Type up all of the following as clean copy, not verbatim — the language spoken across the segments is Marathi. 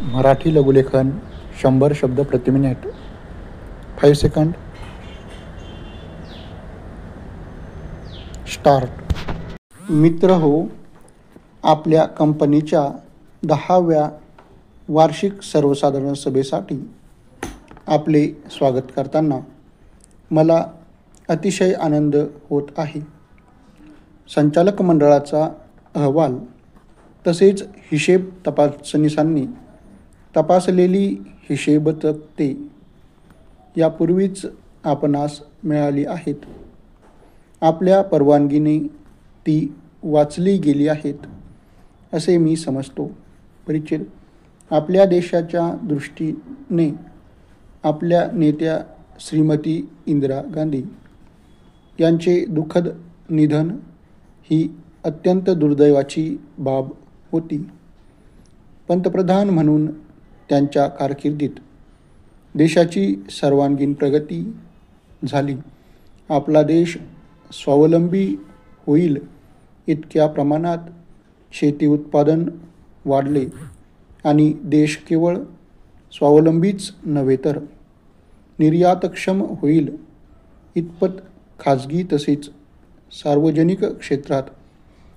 मराठी लघुलेखन 100 शब्द प्रति मिनिट. 5 सेकंड. स्टार्ट. मित्र हो, आपल्या कंपनीच्या 10व्या वार्षिक सर्वसाधारण सभेसाठी आपले स्वागत करताना मला अतिशय आनंद होत आहे. संचालक मंडळाचा अहवाल तसेच हिशेब तपासनीसांनी तपासलेली हिशेब तक्ते यापूर्वीच आपणास मिळाली आहेत. आपल्या परवानगीने ती वाचली गेली आहेत असे मी समजतो. परिच्छेद. आपल्या देशाच्या दृष्टीने आपल्या नेत्या श्रीमती इंदिरा गांधी यांचे दुःखद निधन ही अत्यंत दुर्दैवाची बाब होती. पंतप्रधान म्हणून त्यांच्या कारकिर्दीत देशाची सर्वांगीण प्रगती झाली. आपला देश स्वावलंबी होईल इतक्या प्रमाणात शेती उत्पादन वाढले आणि देश केवळ स्वावलंबीच नव्हे तर निर्यातक्षम होईल इतपत खाजगी तसेच सार्वजनिक क्षेत्रात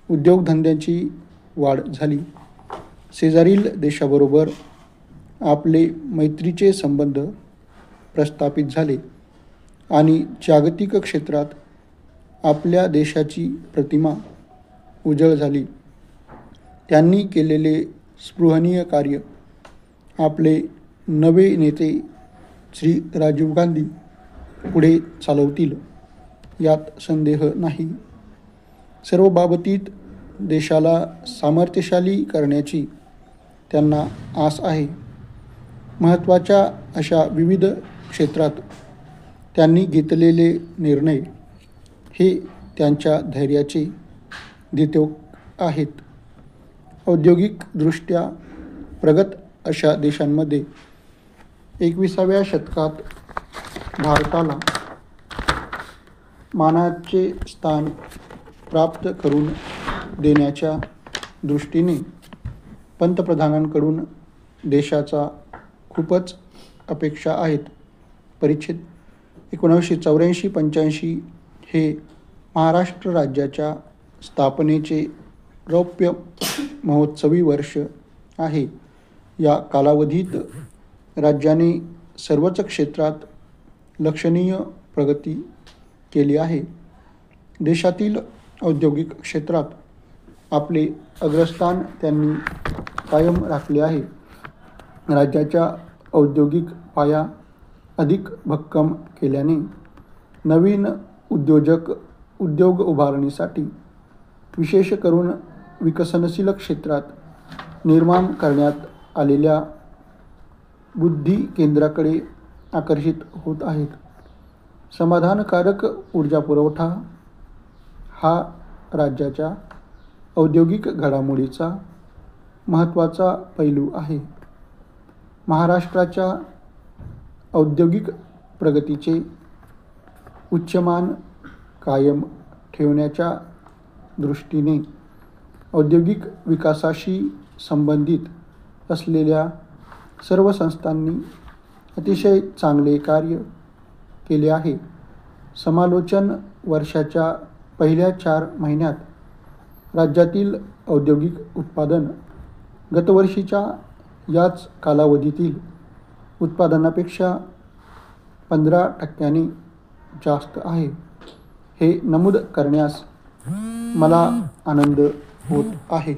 उद्योगधंद्यांची वाढ झाली. शेजारील देशाबरोबर आपले मैत्रीचे संबंध प्रस्थापित झाले आणि जागतिक क्षेत्रात आपल्या देशाची प्रतिमा उजळ झाली. त्यांनी केलेले स्पृहणीय कार्य आपले नवे नेते श्री राजीव गांधी पुढे चालवतील यात संदेह नाही. सर्व बाबतीत देशाला सामर्थ्यशाली करण्याची त्यांना आस आहे. महत्त्वाच्या अशा विविध क्षेत्रात त्यांनी घेतलेले निर्णय हे त्यांच्या धैर्याचे द्योतक आहेत. औद्योगिकदृष्ट्या प्रगत अशा देशांमध्ये 21व्या शतकात भारताला मानाचे स्थान प्राप्त करून देण्याच्या दृष्टीने पंतप्रधानांकडून देशाचा खूपच अपेक्षा आहेत. परिच्छेद. 1984-85 हे महाराष्ट्र राज्याच्या स्थापनेचे रौप्य महोत्सवी वर्ष आहे. या कालावधीत राज्याने सर्वच क्षेत्रात लक्षणीय प्रगती केली आहे. देशातील औद्योगिक क्षेत्रात आपले अग्रस्थान त्यांनी कायम राखले आहे. राज्याच्या औद्योगिक पाया अधिक भक्कम केल्याने नवीन उद्योग उभारणीसाठी विशेष करून विकसनशील क्षेत्रात निर्माण करण्यात आलेल्या बुद्धी केंद्राकडे आकर्षित होत आहेत. समाधानकारक ऊर्जा पुरवठा हा राज्याच्या औद्योगिक घडामोडीचा महत्त्वाचा पैलू आहे. महाराष्ट्राच्या औद्योगिक प्रगतीचे उच्चमान कायम ठेवण्याच्या दृष्टीने औद्योगिक विकासाशी संबंधित असलेल्या सर्व संस्थांनी अतिशय चांगले कार्य केले आहे. समालोचन वर्षाच्या पहिल्या 4 महिन्यात राज्यातील औद्योगिक उत्पादन गतवर्षीच्या याच कालावधीतील उत्पादनापेक्षा 15% जास्त आहे. हे नमूद करण्यास मला आनंद होत आहे.